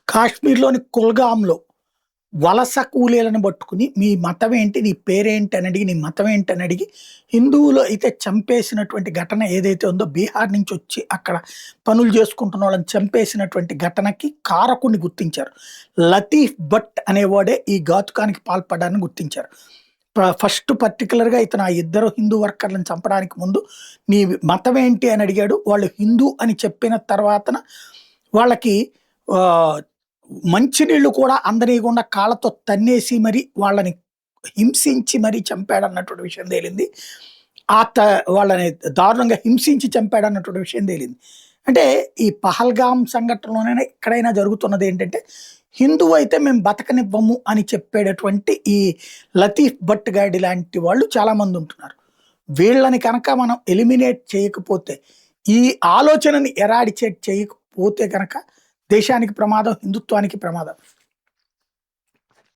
కాశ్మీర్‌లోని కుల్గామ్‌లో వలస కూలీలను పట్టుకుని, "మీ మతం ఏంటి? నీ పేరేంటి?" అని అడిగి, "నీ మతం ఏంటి?" అని అడిగి, హిందువులు అయితే చంపేసినటువంటి ఘటన ఏదైతే ఉందో, బీహార్ నుంచి వచ్చి అక్కడ పనులు చేసుకుంటున్న వాళ్ళని చంపేసినటువంటి ఘటనకి కారకుడిని గుర్తించారు. లతీఫ్ భట్ అనేవాడే ఈ ఘాతుకానికి పాల్పడ్డారని గుర్తించారు. ఫస్ట్ పర్టిక్యులర్‌గా ఇతను ఆ ఇద్దరు హిందూ వర్కర్‌లను చంపడానికి ముందు, "నీ మతం ఏంటి?" అని అడిగాడు. వాళ్ళు హిందూ అని చెప్పిన తర్వాతన వాళ్ళకి ఆహ్, మంచినీళ్ళు కూడా అందనీయకుండా కాళ్ళతో తన్నేసి మరి వాళ్ళని హింసించి మరీ చంపాడన్నటువంటి విషయం తేలింది. ఆ త వాళ్ళని దారుణంగా హింసించి చంపాడన్నటువంటి విషయం తేలింది. అంటే ఈ పహల్గామ్ సంఘటనలోనైనా ఎక్కడైనా జరుగుతున్నదేంటంటే, హిందువు అయితే మేము బతకనివ్వము అని చెప్పేటటువంటి ఈ లతీఫ్ భట్ గాడి లాంటి వాళ్ళు చాలామందుంటున్నారు. వీళ్ళని కనుక మనం ఎలిమినేట్ చేయకపోతే, ఈ ఆలోచనని ఎరాడికేట్ చేయకపోతే గనక దేశానికి ప్రమాదం, హిందుత్వానికి ప్రమాదం.